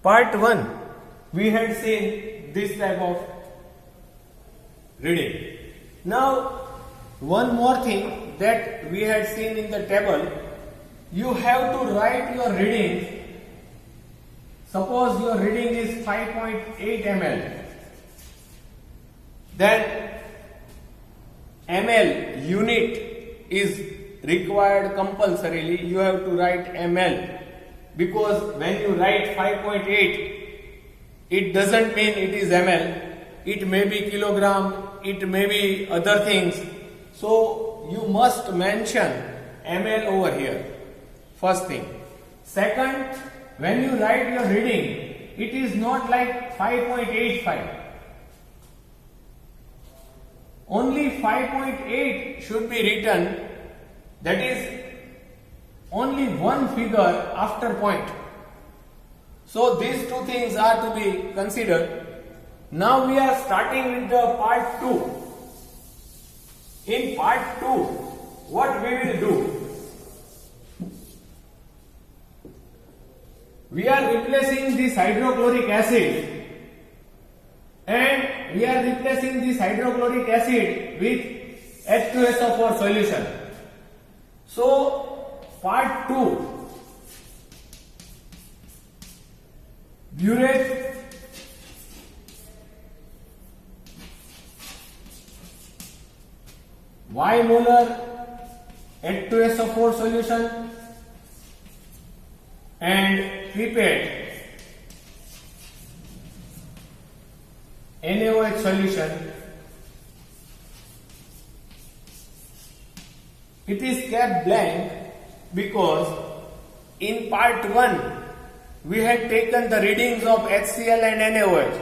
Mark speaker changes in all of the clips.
Speaker 1: Part 1, we had seen this type of reading. Now, one more thing that we had seen in the table, you have to write your readings. Suppose your reading is 5.8 ml. Then ml unit is required compulsorily. You have to write ml, because when you write 5.8, it doesn't mean it is ml. It may be kilogram, it may be other things. So you must mention ml over here. First thing. Second, when you write your reading, it is not like 5.85. Only 5.8 should be written. That is only one figure after point. So these two things are to be considered. Now we are starting with the part 2. In part 2, what we will do? We are replacing this hydrochloric acid, and we are replacing this hydrochloric acid with H2SO4 solution. So part 2, burette Y molar H2SO4 solution and pipette NaOH solution. It is kept blank because in part 1 we had taken the readings of HCl and NaOH.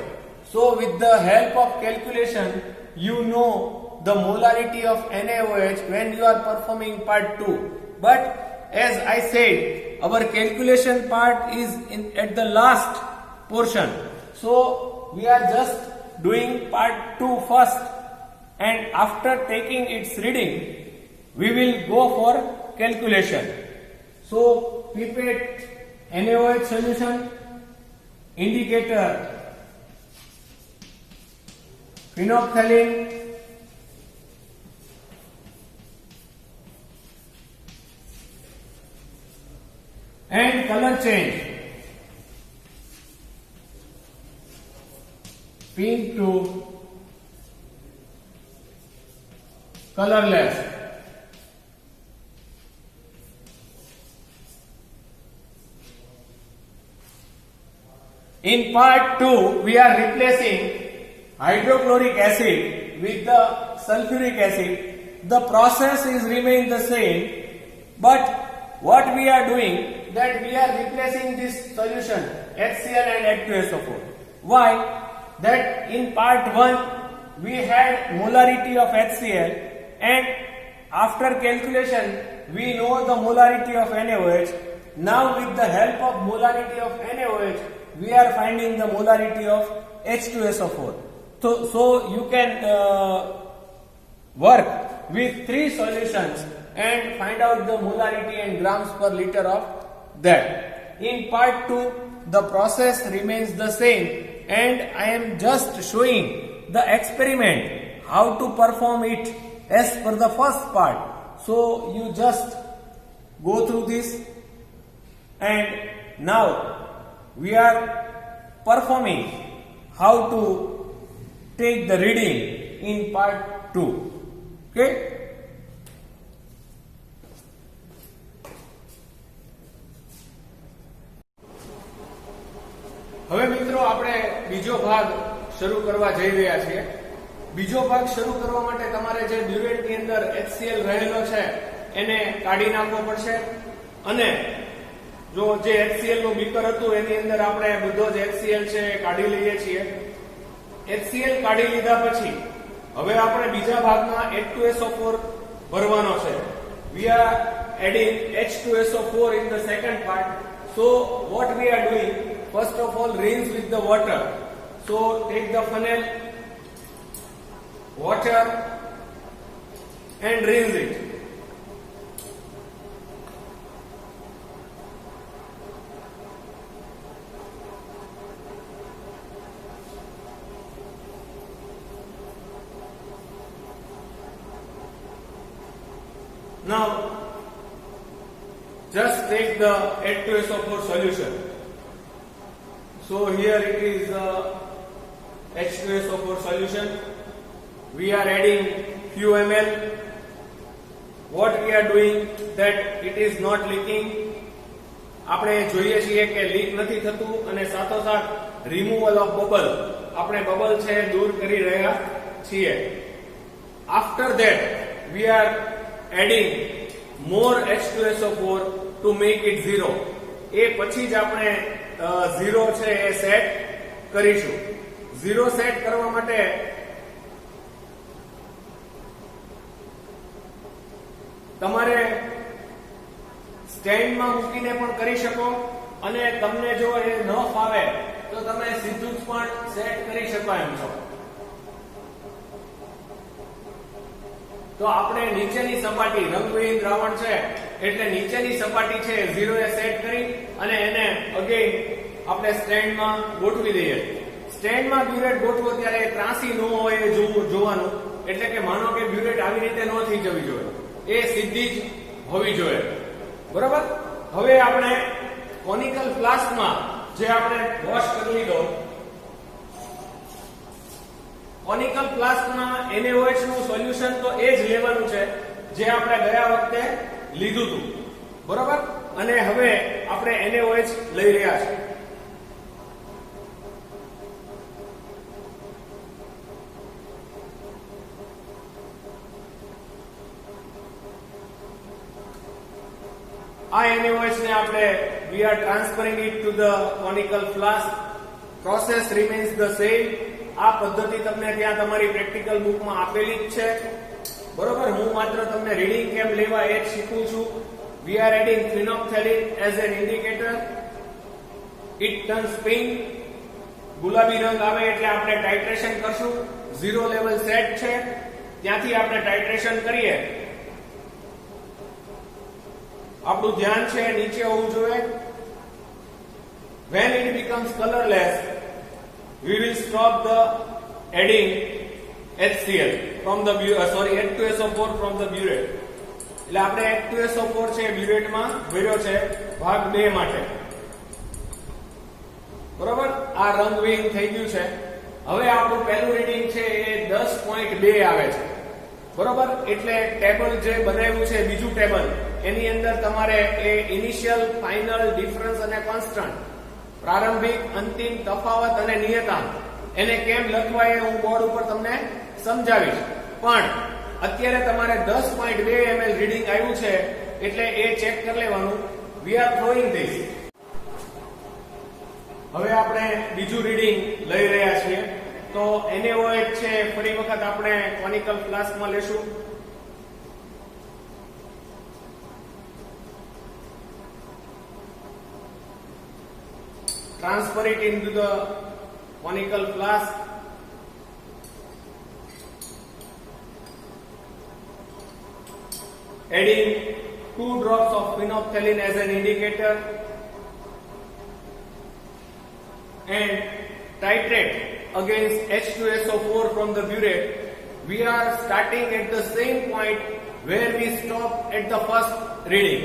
Speaker 1: So with the help of calculation, you know the molarity of NaOH when you are performing part 2. But as I said, our calculation part is at the last portion. So we are just doing part 2 first, and after taking its reading, we will go for calculation. So pipette NaOH solution, indicator phenolphthalein, and color change, pink to colorless. In part 2, we are replacing hydrochloric acid with the sulfuric acid. The process is remain the same, but what we are doing, that we are replacing this solution HCl and H2SO4. Why? That in part 1 we had molarity of HCl, and after calculation we know the molarity of NaOH. Now with the help of molarity of NaOH, we are finding the molarity of H2SO4. So you can work with 3 solutions and find out the molarity and grams per liter of that. In part 2, the process remains the same, and I am just showing the experiment, how to perform it as per the first part. So you just go through this, and now we are performing how to take the reading in part 2. Okay? હવે મિત્રો આપણે બીજો ભાગ શરૂ કરવા જઈ રહ્યા છીએ. બીજો ભાગ શરૂ કરવા માટે તમારે જે બ્યુરેટની અંદર HCl રહેલો છે એને કાઢી નાખવો પડશે, અને જો જે HCl નું બીકર હતું એની અંદર આપણે બધો જ HCl છે કાઢી લઈએ છીએ. HCl કાઢી લીધા પછી હવે આપણે બીજા ભાગમાં H2SO4 ભરવાનો છે. We are adding H2SO4 in the second part. So what we are doing, first of all, rinse with the water. So take the funnel, water, and rinse it. Now just take the H2SO4 solution. So here it is H2SO4 solution. We are adding few ml. What we are doing that it is not leaking. આપણે જોઈએ છીએ કે leak નથી થતું અને સાથોસાથ removal of bubble, આપણે bubble છે દૂર કરી રહ્યા છીએ. After that we are adding more H2SO4 to make it 0. એ પછી જ આપણે 0 છે એ સેટ કરીશું. 0 સેટ કરવા માટે તમારે સ્ટેન્ડમાં મૂકીને પણ કરી શકો અને તમને જો એ ન ફાવે તો તમે સીધું જ પણ સેટ કરી શકો એમ છો. તો આપણે નીચેની સપાટી રંગવિહીન દ્રાવણ છે એટલે નીચેની સપાટી છે 0 એ સેટ કરી અને એને અગેન આપણે સ્ટેન્ડમાં ગોઠવી દઈએ. સ્ટેન્ડમાં બ્યુરેટ ગોઠવો ત્યારે ત્રાંસી ન હોય એ જોવાનું. એટલે કે માનો કે બ્યુરેટ આવી રીતે ન થઈ જવી જોઈએ, એ સીધી જ હોવી જોઈએ. બરાબર. હવે આપણે કોનિકલ ફ્લાસ્કમાં જે આપણે વોશ કરી લીધો, કોનિકલ ફ્લાસ્કમાં NaOH નું સોલ્યુશન તો એ જ લેવાનું છે જે આપણે ગયા વખતે લીધું હતું. બરાબર. અને હવે આપણે NaOH લઈ રહ્યા છીએ. આ NaOH ને આપણે we are transferring it to the conical flask. Process remains the same. આ પદ્ધતિ તમને ત્યાં તમારી પ્રેક્ટિકલ બુકમાં આપેલી જ છે. બરોબર. હું માત્ર તમને રીડિંગ કેમ લેવા એ જ શીખું છું. We are adding phenolphthalein as an indicator. It turns pink. ગુલાબી રંગ આવે એટલે આપણે ટાઇટ્રેશન કરશું. 0 લેવલ સેટ છે, ત્યાંથી આપણે ટાઇટ્રેશન કરીએ. આપણું ધ્યાન છે નીચે હોવું જોઈએ. When it becomes colorless, we will stop the adding HCl from the H2SO4 from the burette. એટલે આપણે H2SO4 છે બ્યુરેટમાં ભર્યો છે ભાગ 2 માટે. બરોબર. આ રંગવિહીન થઈ ગયું છે. હવે આપણું પહેલું રીડિંગ છે એ 10.2 આવે છે. બરોબર. એટલે ટેબલ જે બનાવ્યું છે બીજું ટેબલ, એની અંદર તમારે એ ઇનિશિયલ, ફાઇનલ, ડિફરન્સ અને કોન્સ્ટન્ટ, પ્રારંભિક, અંતિમ, તફાવત અને નિયતાંક એને કેમ લખવા એ હું બોર્ડ ઉપર તમને સમજાવીશ. પણ અત્યારે તમારે 10.2 ml રીડિંગ આવ્યું છે એટલે એ ચેક કરી લેવાનું. We are throwing this. હવે આપણે બીજું રીડિંગ લઈ રહ્યા છીએ. તો NaOH છે ફરી વખત આપણે કોનિકલ ફ્લાસ્કમાં લેશું. Transfer it into the conical flask. Adding 2 drops of phenolphthalein as an indicator and titrate against H2SO4 from the burette. We are starting at the same point where we stopped at the first reading.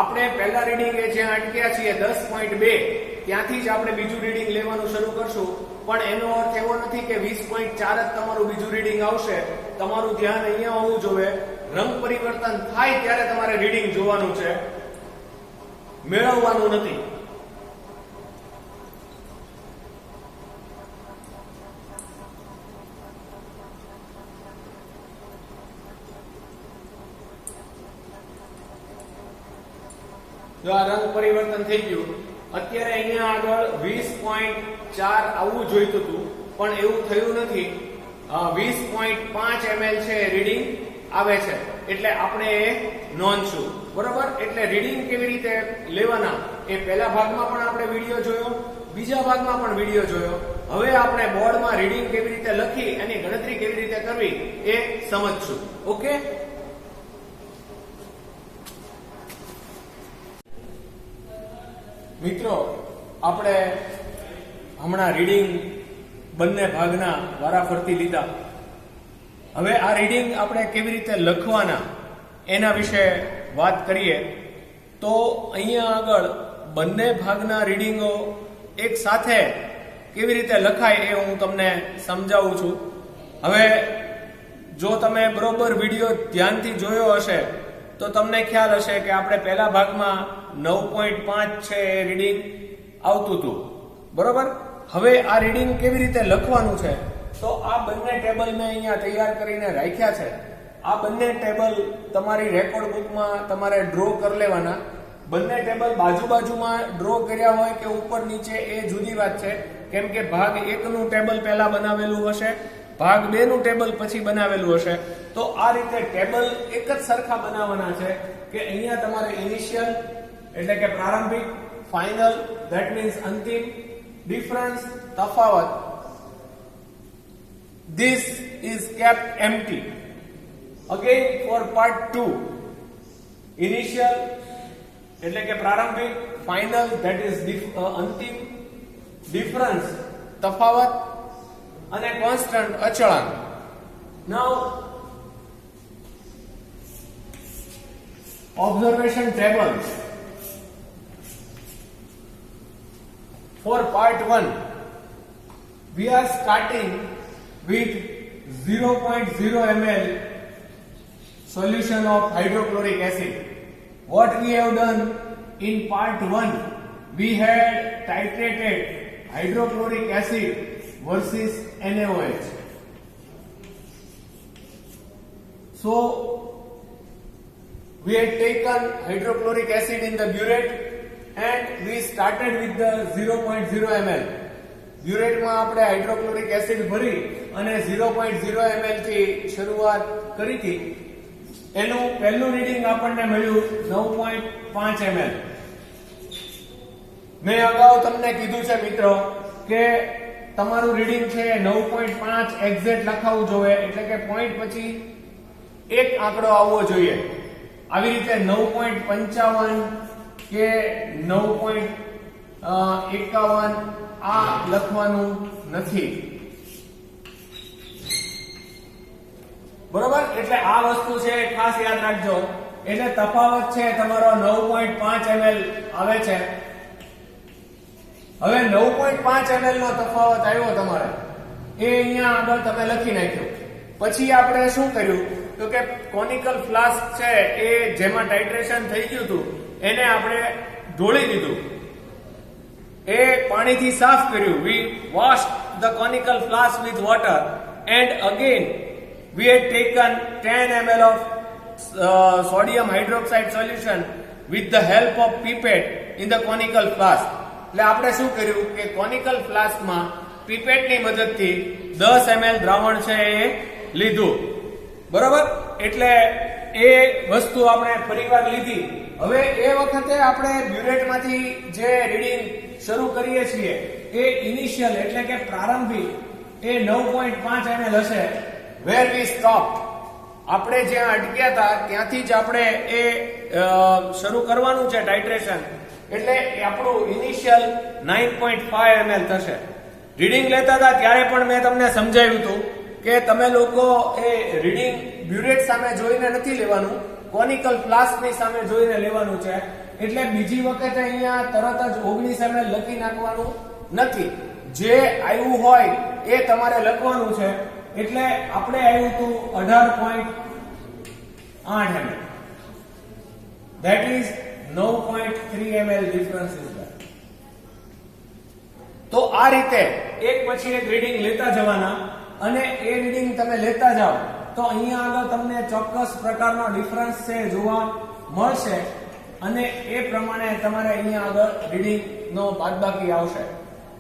Speaker 1: આપણે પહેલા reading એ જ્યાં અટક્યા છીએ 10.2 ત્યાંથી જ આપણે બીજું reading લેવાનું શરૂ કરશું. પણ એનો અર્થ એવો નથી કે 20.4 જ તમારું બીજું રીડિંગ આવશે. તમારું ધ્યાન અહીંયા હોવું જોઈએ. રંગ પરિવર્તન થાય ત્યારે તમારે રીડિંગ જોવાનું છે, મેળવવાનું નથી. જો આ રંગ પરિવર્તન થઈ ગયું. અત્યારે અહીંયા આગળ 20.4 આવવું જોઈતું હતું પણ એવું થયું નથી. 20.5 ml છે રીડિંગ આવે છે એટલે આપણે એ નોંધશું. બરોબર. એટલે રીડિંગ કેવી રીતે લેવાના એ પહેલા ભાગમાં પણ આપણે વિડીયો જોયો, બીજા ભાગમાં પણ વિડીયો જોયો. હવે આપણે બોર્ડમાં રીડિંગ કેવી રીતે લખી એની ગણતરી કેવી રીતે કરવી એ સમજશું. ઓકે. મિત્રો, આપણે હમણાં રીડિંગ બંને ભાગના વારાફરતી લીધા. હવે આ રીડિંગ આપણે કેવી રીતે લખવાના એના વિશે વાત કરીએ તો અહીંયા આગળ બંને ભાગના રીડિંગો એક સાથે કેવી રીતે લખાય એ હું તમને સમજાવું છું. હવે જો તમે બરોબર વિડીયો ધ્યાનથી જોયો હશે તો તમને ખ્યાલ હશે કે આપણે પહેલા ભાગમાં 9.5 છે એ રીડિંગ આવતું હતું, બરોબર. હવે આ રીડિંગ કેવી રીતે લખવાનું છે તો આ બંને ટેબલ મેં અહીંયા તૈયાર કરીને રાખ્યા છે. આ બંને ટેબલ તમારી રેકોર્ડ બુકમાં તમારે ડ્રો કરી લેવાના. બંને ટેબલ બાજુમાં ડ્રો કર્યા હોય કે ઉપર નીચે એ જુદી વાત છે, કેમ કે ભાગ 1 નું ટેબલ પહેલા બનાવેલું હશે, ભાગ 2 નું ટેબલ પછી બનાવેલું હશે. તો આ રીતે ટેબલ એક જ સરખા બનાવવાના છે કે અહીંયા તમારે ઇનિશિયલ એટલે કે પ્રારંભિક, ફાઇનલ ધેટ મીન્સ અંતિમ, ડિફરન્સ તફાવત, this is kept empty. Again for part 2, initial એટલે કે પ્રારંભિક, ફાઇનલ ધેટ ઇઝ અંતિમ, ડિફરન્સ તફાવત અને કોન્સ્ટન્ટ અચળાંક. Now observation tables for part 1 we are starting with 0.0 ml solution of hydrochloric acid. What we have done in part 1, we had titrated hydrochloric acid versus NaOH. So we had taken hydrochloric acid in the burette and we started with the 0.0 ml. Burette માં આપણે hydrochloric acid ભરી અને 0.0 ml થી શરૂઆત કરી હતી. એનું પહેલું રીડિંગ આપણને મળ્યું 9.5 ml. મેં અગાઉ તમને કીધું છે મિત્રો કે તમારું રીડિંગ છે 9.5 એક્ઝેક્ટ લખાવવું જોઈએ, એટલે કે પોઈન્ટ પછી એક આંકડો આવવો જોઈએ. આવી રીતે 9.55 કે 9.51 આ લખવાનું નથી, બરોબર. એટલે આ વસ્તુ છે ખાસ યાદ રાખજો. એટલે તફાવત છે તમારો 9.5 ml આવે છે. હવે 9.5 ml નો તફાવત આવ્યો તમારે, એ અહીંયા આગળ તમે લખી નાખ્યો. પછી આપણે શું કર્યું તો કે કોનિકલ ફ્લાસ્ક છે એ જેમાં ટાઇટ્રેશન થઈ ગયું હતું એને આપણે ઢોળી દીધું, એ પાણીથી સાફ કર્યું. we washed the conical flask with water and again we had taken 10 ml of sodium hydroxide solution with the help of pipette in the conical flask. એટલે આપણે શું કર્યું કે કોનિકલ ફ્લાસ્કમાં પીપેટની મદદથી 10 ml દ્રાવણ છે એ લીધું, બરોબર. એટલે એ વસ્તુ આપણે ફરીવાર લીધી. હવે એ વખતે આપણે બ્યુરેટમાંથી જે રીડિંગ શરૂ કરીએ છીએ એ ઇનિશિયલ એટલે કે પ્રારંભિક એ 9.5 ml હશે. વેર વી સ્ટોપ, આપણે જ્યાં અટક્યા હતા ત્યાંથી જ આપણે એ શરૂ કરવાનું છે ટાઇટ્રેશન. એટલે આપણું ઇનિશિયલ 9.5 ml થશે. રીડિંગ લેતા હતા ત્યારે પણ મેં તમને સમજાવ્યું હતું કે તમે લોકો એ રીડિંગ બ્યુરેટ સામે જોઈને નથી લેવાનું, કોનિકલ ફ્લાસ્કની સામે જોઈને લેવાનું છે. એટલે બીજી વખતે અહીંયા તરત જ 19 ml લખી નાખવાનું નથી. જે આવ્યું હોય એ તમારે લખવાનું છે. એટલે આપણે આવ્યું હતું 18.8 ml, that is 9.3 ml difference is there. તો આ રીતે એક પછી એક રીડિંગ લેતા જવાના અને એ રીડિંગ તમે લેતા જાઓ તો અહીંયા આગળ તમને ચોક્કસ પ્રકારનો ડિફરન્સ છે જોવા મળશે અને એ પ્રમાણે તમારે અહીંયા આગળ રીડિંગ નો બાદબાકી આવશે.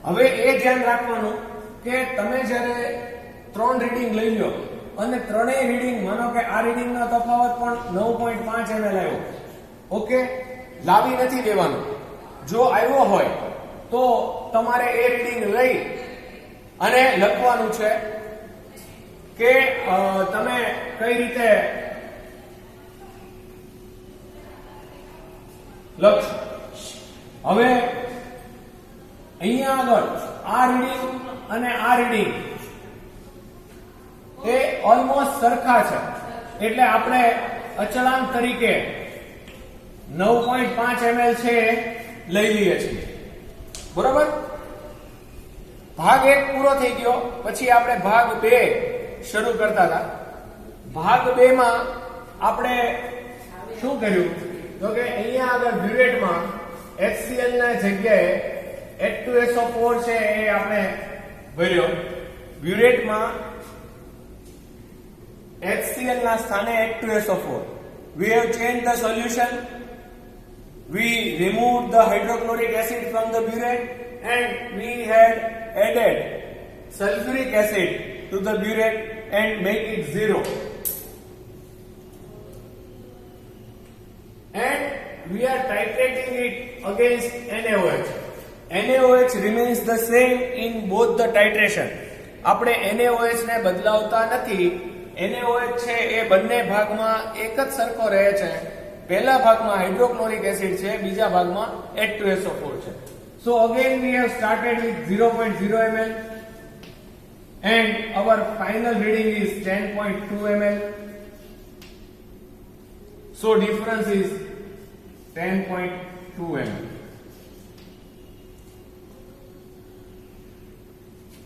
Speaker 1: હવે એ ધ્યાન રાખવાનું કે તમે જ્યારે 3 રીડિંગ લઈ લો અને ત્રણેય રીડિંગ, માનો કે આ રીડિંગ નો તફાવત પણ 9.5 ml આવ્યો, ઓકે, લાવી નથી દેવાનું. જો આવ્યો હોય તો તમારે એ રીડિંગ લઈ અને લખવાનું છે કે તમે કઈ રીતે લખશો. હવે અહીંયા આગળ આ રીડિંગ અને આ રીડિંગ એ ઓલમોસ્ટ સરખા છે, એટલે આપણે અચળાંક તરીકે 9.5 ml છે લઈ લઈએ છીએ. બરોબર. ભાગ 1 પૂરો થઈ ગયો. પછી આપણે ભાગ 2 શરૂ કરતા હતા. ભાગ 2 માં આપણે શું કર્યું તો કે અહીંયા આગળ બ્યુરેટમાં HCl ના જગ્યાએ H2SO4 છે એ આપણે ભર્યો. બ્યુરેટમાં HCl ના સ્થાને H2SO4. We have changed the solution. We removed the hydrochloric acid from the burette and we had added sulfuric acid to the burette and make it 0. And we are titrating it against NaOH. NaOH remains the same in both the titration. આપણે NaOH ને બદલાવતા નથી. NaOH છે એ બંને ભાગમાં એક જ સરખો રહે છે. પહેલા ભાગમાં હાઇડ્રોક્લોરિક એસિડ છે, બીજા ભાગમાં H2SO4 છે. So again we have started with 0.0 ml and our final reading is 10.2 ml. So difference is 10.2 ml.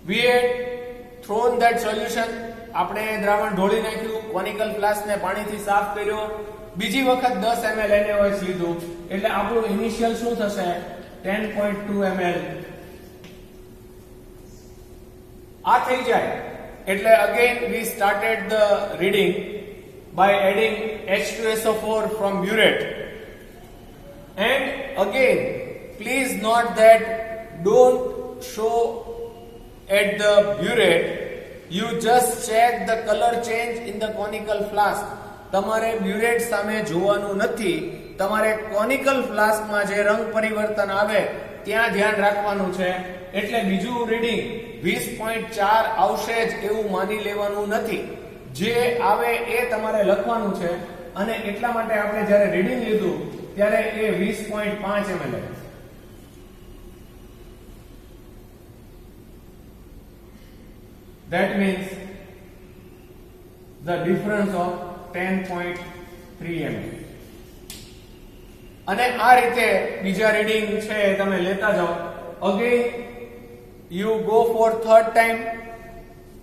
Speaker 1: We had thrown that solution. આપણે દ્રાવણ ઢોળી નાખ્યું, કોનિકલ ફ્લાસ્કને પાણીથી સાફ કર્યો, બીજી વખત 10 ml NaOH લીધું, એટલે આપણું ઇનિશિયલ શું થશે 10.2 ml. આ થઈ જાય એટલે again we started the reading by adding H2SO4 from burette. And again please note that don't show at the burette, you just check the color change in the conical flask. તમારે burette સામે જોવાનું નથી, તમારે conical ફ્લાસ્કમાં જે રંગ પરિવર્તન આવે ત્યાં ધ્યાન રાખવાનું છે. એટલે બીજું રીડિંગ 20.4 આવશે જ એવું માની લેવાનું નથી. જે આવે એ તમારે લખવાનું છે અને એટલા માટે આપણે જ્યારે રીડિંગ લીધું ત્યારે એ 20.5 ml. That means the difference of 10.3 ml. અને આ રીતે બીજા રીડિંગ છે તમે લેતા જાઓ. Again you go for third time.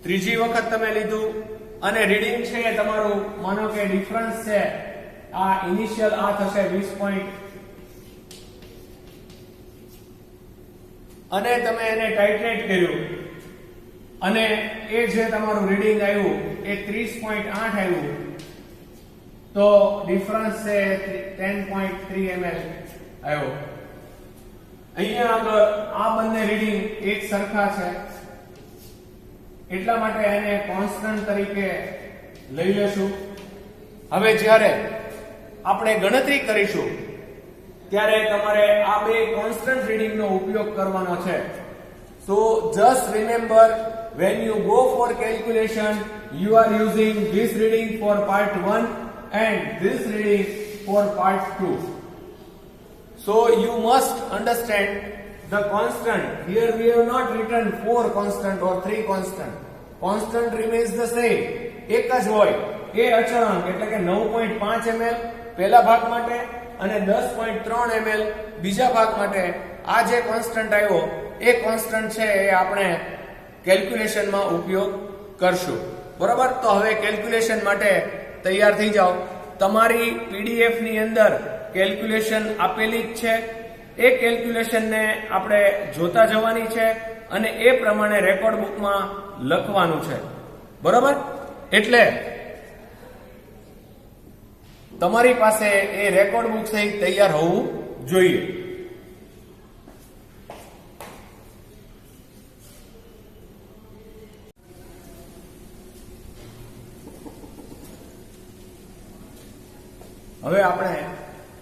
Speaker 1: ત્રીજી વખત તમે લીધું અને રીડિંગ છે તમારું માનો કે ડિફરન્સ છે આ ઇનિશિયલ આ થશે 20. અને તમે એને ટાઇટ્રેટ કર્યું અને એ જે તમારું રીડિંગ આવ્યું એ 30.8 આવ્યું, તો ડિફરન્સ છે 10.3 ml આવ્યો. અહીંયા આગળ આ બંને રીડિંગ એક સરખા છે એટલા માટે એને કોન્સ્ટન્ટ તરીકે લઈ લેશું. હવે જ્યારે આપણે ગણતરી કરીશું ત્યારે તમારે આ બે કોન્સ્ટન્ટ રીડિંગનો ઉપયોગ કરવાનો છે. So just remember, when you go for calculation, you are using this reading for part 1 and this reading for part 2. So you must understand the constant. Here we have not written 4 constant or 3 constant. Constant remains the same. એક જ હોય એ અચળાંક એટલે કે 9.5 ml પહેલા ભાગ માટે અને 10.3 ml બીજા ભાગ માટે. આ જે કોન્સ્ટન્ટ આવ્યો એ કોન્સ્ટન્ટ છે એ આપણે કેલ્ક્યુલેશનમાં ઉપયોગ કરશું. બરાબર. તો હવે કેલ્ક્યુલેશન માટે તૈયાર થઈ જાઓ. તમારી પીડીએફ ની અંદર કેલ્ક્યુલેશન આપેલી જ છે. એ કેલ્ક્યુલેશનને આપણે જોતા જવાની છે અને એ પ્રમાણે રેકોર્ડ બુકમાં લખવાનું છે. બરાબર. એટલે તમારી પાસે એ રેકોર્ડ બુક સહિત તૈયાર હોવું જોઈએ. હવે આપણે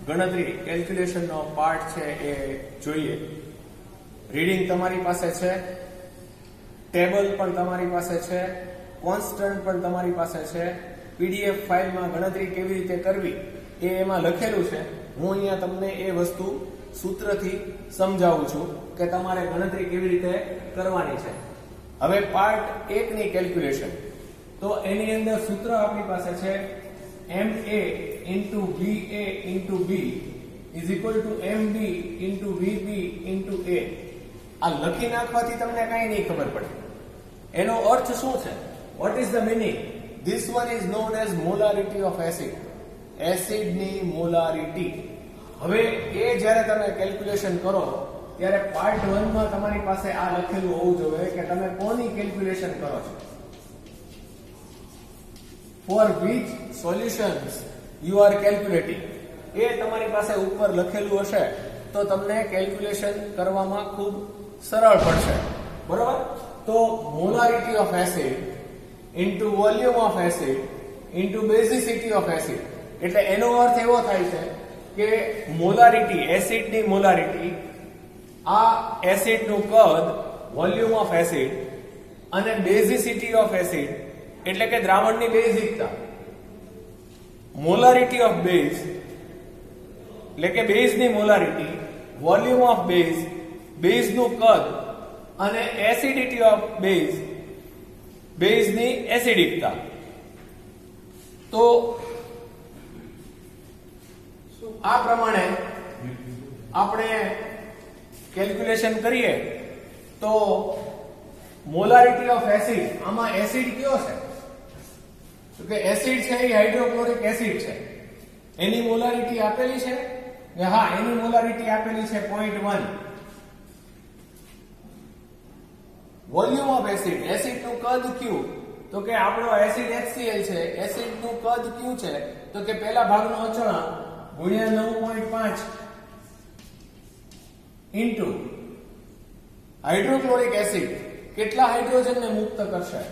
Speaker 1: ગણતરી કેલ્ક્યુલેશનનો પાર્ટ છે એ જોઈએ. રીડિંગ તમારી પાસે છે, ટેબલ પણ તમારી પાસે છે, કોન્સ્ટન્ટ પણ તમારી પાસે છે. પીડીએફ ફાઇલમાં ગણતરી કેવી રીતે કરવી એ એમાં લખેલું છે. હું અહીંયા તમને એ વસ્તુ સૂત્રથી સમજાવું છું કે તમારે ગણતરી કેવી રીતે કરવાની છે. હવે પાર્ટ 1 ની કેલ્ક્યુલેશન, તો એની અંદર સૂત્ર આપણી પાસે છે MA into VA into B is equal to MB into VB into A. આ લખી નાખવાથી તમને કાંઈ નહીં ખબર પડે. એનો અર્થ શું છે? What is the meaning? This one is known as molarity of acid. Acid ની મોલારિટી. હવે એ જ્યારે તમે કેલ્ક્યુલેશન કરો ત્યારે પાર્ટ 1 માં તમારી પાસે આ લખેલું હોવું જોઈએ કે તમે કોની કેલ્ક્યુલેશન કરો છો. For which solutions you are calculating. એ તમારી પાસે ઉપર લખેલું હશે તો તમને કેલ્ક્યુલેશન કરવામાં ખૂબ સરળ પડશે. બરોબર? તો molarity of acid into volume of acid into basicity of acid, એટલે એનો અર્થ એવો થાય છે કે મોલારિટી, એસિડની મોલારિટી, આ એસિડનું કદ, વોલ્યુમ ઓફ એસિડ અને બેઝિસિટી ઓફ એસિડ એટલે કે દ્રાવણની બેઝિકતા. મોલારિટી ઓફ બેઝ એટલે કે બેઝની મોલારિટી, વોલ્યુમ ઓફ બેઝ, બેઝનું કદ અને એસિડિટી ઓફ બેઝ, બેઝની એસિડિકતા. તો આ પ્રમાણે આપણે કેલ્ક્યુલેશન કરીએ તો મોલારિટી ઓફ એસિડ, આમાં એસિડ કયો છે? તો કે એસિડ છે એ હાઇડ્રોક્લોરિક એસિડ છે. એની મોલારિટી આપેલી છે કે હા, એની મોલારિટી આપેલી છે 0.1. વોલ્યુમ ઓફ એસિડ, એસિડનું કદ કયું? તો કે આપણો એસિડ HCl છે, એસિડનું કદ કયું છે? તો કે પહેલા ભાગનો અચળાંક ગુણ્યા 9.5 ઇન્ટુ હાઇડ્રોક્લોરિક એસિડ કેટલા હાઇડ્રોજનને મુક્ત કરશે?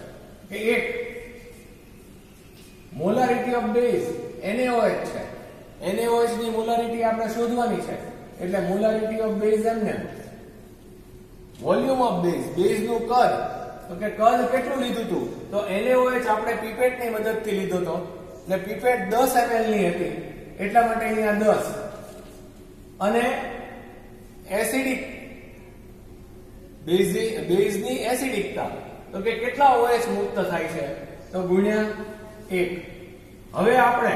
Speaker 1: કે 1. મોલારિટી ઓફ બેઝ NaOH છે, NaOH ની મોલારિટી આપણે શોધવાની છે, એટલે મોલારિટી ઓફ બેઝ એમને. વોલ્યુમ ઓફ બેઝ, બેઝનું કદ, તો કે કદ કેટલું લીધું હતું? તો NaOH આપણે પીપેટની મદદથી લીધો હતો, એટલે પીપેટ 10 ml ની હતી, એટલા માટે અહીંયા 10. અને એસિડિક બેઝની એસિડિકતા, તો કે કેટલા OH મુક્ત થાય છે? તો ગુણ્યા 1. હવે આપણે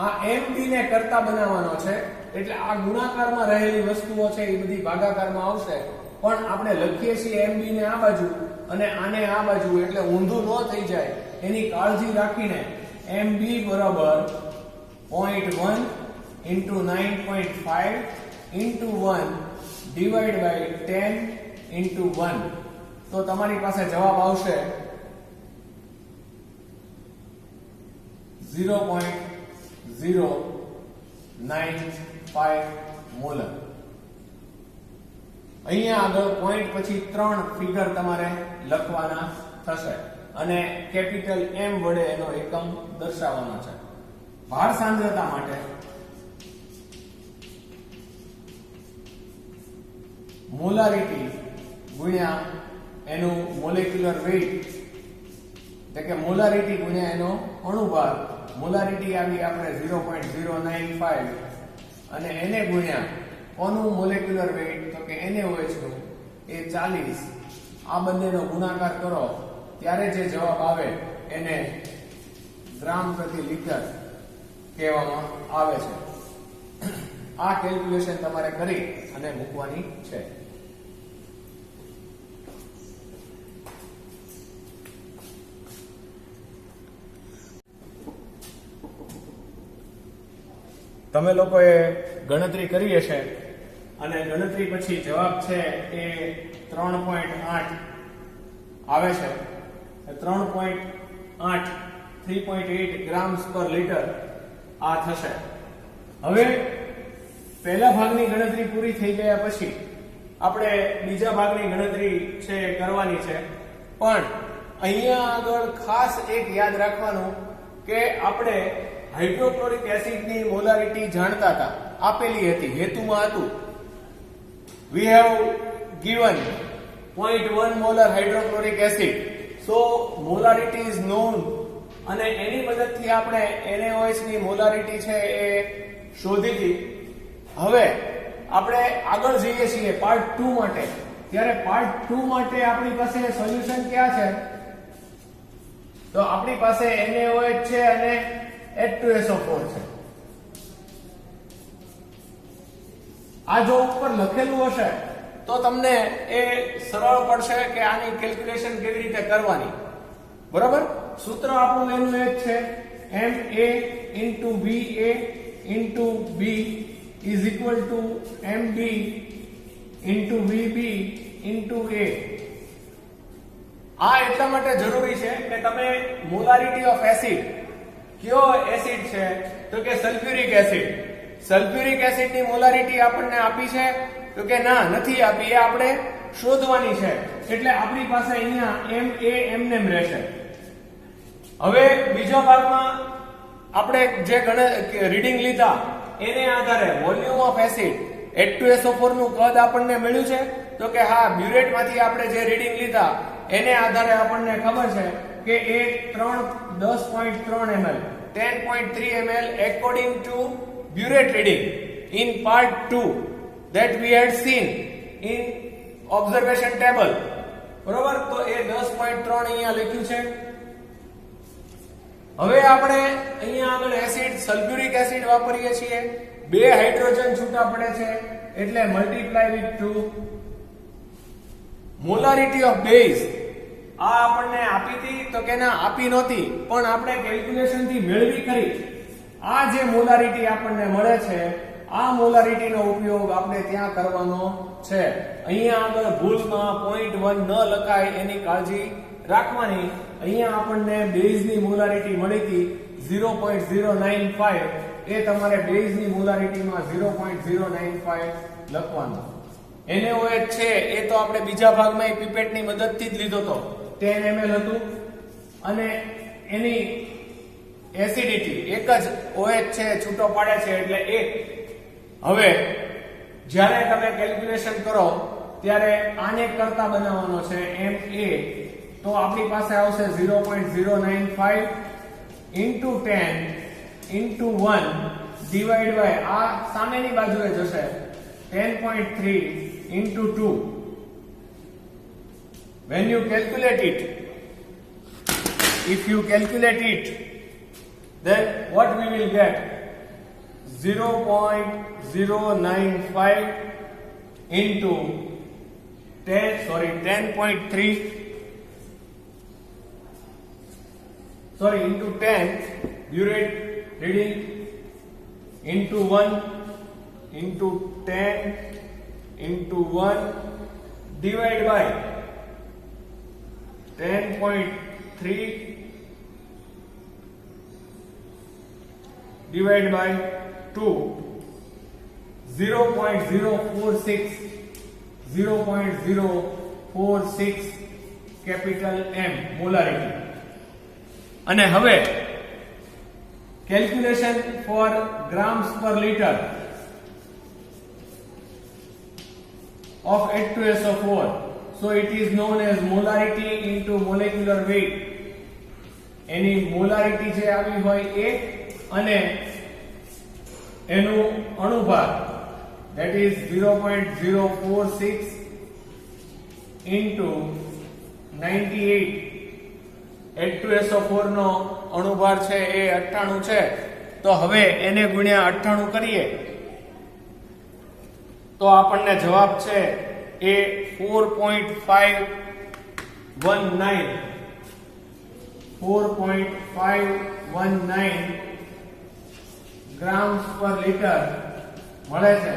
Speaker 1: આ MB ને કરતા બનાવવાનો છે, એટલે આ ગુણાકારમાં રહેલી વસ્તુઓ છે એ બધી ભાગાકારમાં આવશે, પણ આપણે લખીએ છીએ MB ને આ બાજુ અને આને આ બાજુ, એટલે ઊંધું ન થઈ જાય એની કાળજી રાખીને MB બરાબર 0.1 into 9.5 into 1 divided by 10 into 1. તો તમારી પાસે જવાબ આવશે 0.095 મોલર. અહીંયા આગળ પોઈન્ટ પછી 3 ફિગર તમારે લખવાના થશે અને કેપિટલ M વડે એનો એકમ દર્શાવવાનો છે. ભાર સાંદ્રતા માટે મોલારિટી ગુણ્યા એનું મોલેક્યુલર વેઇટ, એટલે કે મોલારિટી ગુણ્યા એનો અણુભાર. મોલારિટી આવી આપણે 0.095 અને એને ગુણ્યા કોનું મોલેક્યુલર વેઇટ? તો કે NaOH નું એ 40. આ બંનેનો ગુણાકાર કરો ત્યારે જે જવાબ આવે એને ગ્રામ પ્રતિ લિટર કહેવામાં આવે છે. આ કેલ્ક્યુલેશન તમારે કરી અને મૂકવાની છે. તમે લોકોએ ગણતરી કરી હશે અને ગણતરી પછી જવાબ છે એ 3.8 આવે છે. 3.8 ગ્રામ્સ પર લિટર આ થશે. હવે પહેલા ભાગની ગણતરી પૂરી થઈ ગયા પછી આપણે બીજા ભાગની ગણતરી છે કરવાની છે, પણ અહીંયા આગળ ખાસ એક યાદ રાખવાનું કે આપણે હાઇડ્રોક્લોરિક એસિડની મોલારિટી જાણતા હતા, આપેલી હતી, હેતુમાં હતું. We have given 0.1 molar hydrochloric acid, so molarity is known, અને એની મદદથી આપણે NaOH ની મોલારિટી છે એ શોધી હતી. હવે આપણે આગળ જઈએ છીએ પાર્ટ 2 માટે. ત્યારે પાર્ટ 2 માટે આપણી પાસે સોલ્યુશન ક્યાં છે? તો આપણી પાસે NaOH છે અને H2SO4 છે. આ જો ઉપર લખેલું હશે તો તમને એ સરળ પડશે કે આની કેલ્ક્યુલેશન કેવી રીતે કરવાની. બરાબર? સૂત્ર આપણું એનું એ જ છે MA into VA into B is equal to MB into VB into A. આ એટલા માટે જરૂરી છે કે તમે મોલારિટી ઓફ એસિડ, કયો એસિડ છે તો કે સલ્ફ્યુરિક એસિડ. સલ્ફ્યુરિક એસિડ ની મોલારિટી આપણને આપી છે તો કે ના, નથી આપી, એ આપણે શોધવાની છે. એટલે આપણી પાસે અહીંયા MA એમનેમ રહેશે. હવે બીજા ભાગમાં આપણે જે રીડિંગ લીધા એને આધારે વોલ્યુમ ઓફ એસિડ H2SO4 નું કદ આપણને મળ્યું છે તો કે હા, બ્યુરેટ માંથી આપણે જે રીડિંગ લીધા એને આધારે આપણને ખબર છે કે એ 10.3 ml 10.3 ml according to burette reading in part 2 that we had seen in observation table. બરોબર? તો એ 10.3 અહીંયા લખ્યું છે. હવે આપણે અહીંયા આગળ એસિડ સલ્ફ્યુરિક એસિડ વાપરીએ છીએ. 2 હાઇડ્રોજન છૂટા પડે છે એટલે multiply with 2. Molarity of base આ આપણને આપી હતી તો કે ના, આપી નહોતી, પણ આપણે કેલ્ક્યુલેશન થી મેળવી કરી. આ જે મોલારિટી આપણને મળે છે આ મોલારિટીનો ઉપયોગ આપણે ત્યાં કરવાનો છે. અહીંયા આગળ ભૂલમાં 0.1 ન લખાય એની કાળજી રાખવાની. અહીંયા આપણને બેઝની મોલારિટી મળી હતી 0.095, એ તમારે બેઝની મોલારિટીમાં 0.095 લખવાનું. NaOH છે એ તો આપણે બીજા ભાગમાં પીપેટની મદદથી જ લીધો હતો, 10 ml હતું અને એની એસિડિટી એક જ OH છે, છૂટો પાડે છે એટલે 1. હવે જ્યારે તમે કેલ્ક્યુલેશન કરો ત્યારે આને કરતા બનાવવાનો છે MA, તો આપણી પાસે આવશે 0.095 into 10 into 1 divide by આ સામેની બાજુએ જશે 10.3 into 2. When you calculate it, if you calculate it, then what we will get? 0.095 into 10.3 into 10 burette reading into 1 into 10 into 1 divide by 10.3 divide by 2. 0.046 capital M molarity. અને હવે calculation for grams per liter of H2SO4. So it is known as molarity into molecular weight. Any molarity જે આવી હોય એ અને એનું અણુભાર, that is 0.046 into 98. H2SO4 નો અણુભાર છે એ 98 છે. તો હવે એને ગુણ્યા 98 કરીએ તો આપણને જવાબ છે એ 4.519 ગ્રામ્સ પર લીટર મળે છે.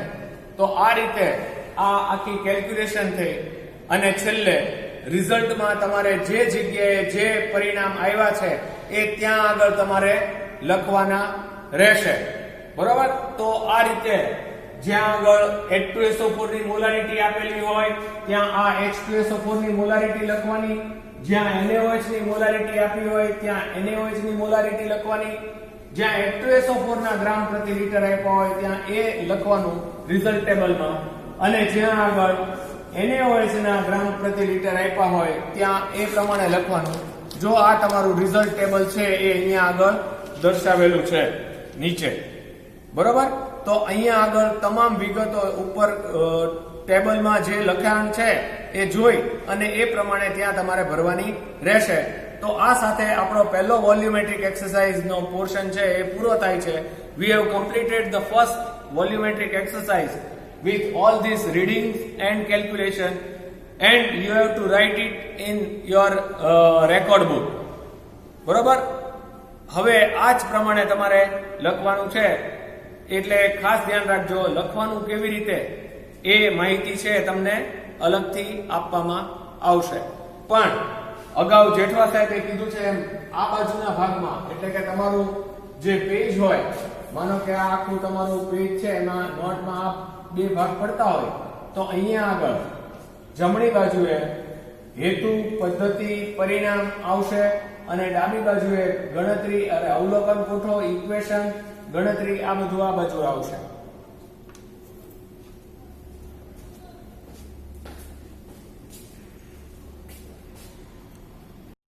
Speaker 1: તો આ રીતે આ આખી કેલ્ક્યુલેશન થઈ અને છેલ્લે રિઝલ્ટમાં તમારે જે જગ્યાએ જે પરિણામ આવ્યા છે એ ત્યાં આગળ તમારે લખવાના રહેશે. બરોબર? તો આ રીતે જ્યાં આગળ H2SO4 ની મોલારિટી આપેલી હોય ત્યાં આ H2SO4 ની મોલારિટી લખવાની, જ્યાં NaOH ની મોલારિટી આપી હોય ત્યાં NaOH ની મોલારિટી લખવાની, જ્યાં H2SO4 ના ગ્રામ પ્રતિ લિટર આપ્યા હોય ત્યાં એ લખવાનું રિઝલ્ટ ટેબલમાં, અને જ્યાં આગળ NaOH ના ગ્રામ પ્રતિ લિટર આપ્યા હોય ત્યાં એ પ્રમાણે લખવાનું. જો આ તમારું રિઝલ્ટ ટેબલ છે એ અહીંયા આગળ દર્શાવેલું છે નીચે. બરોબર? તો અહીંયા આગળ તમામ વિગતો ઉપર ટેબલમાં જે લખાણ છે એ જોઈ અને એ પ્રમાણે ત્યાં તમારે ભરવાની રહેશે. તો આ સાથે આપણો પહેલો વોલ્યુમેટ્રિક એક્સરસાઇઝ નો પોર્શન છે એ પૂરો થાય છે. We have completed the first volumetric exercise with all these readings and calculation, and you have to write it in your record book. બરોબર? હવે આ જ પ્રમાણે તમારે લખવાનું છે, એટલે ખાસ ધ્યાન રાખજો. લખવાનું કેવી રીતે એ માહિતી છે તમને અલગથી આપવામાં આવશે. પણ અગાઉ જેઠવા સાહેબે કીધું છે એમ આ બાજુના ભાગમાં, એટલે કે તમારું જે પેજ હોય, માનો કે આ આખું તમારું પેજ છે, એમાં નોટમાં આ બે ભાગ પડતા હોય, તો અહીંયા આગળ જમણી બાજુએ હેતુ, પદ્ધતિ, પરિણામ આવશે અને ડાબી બાજુએ ગણતરી અને અવલોકન કોઠો, ઇક્વેશન, ગણતરી, આ બધું આ બાજુ આવશે.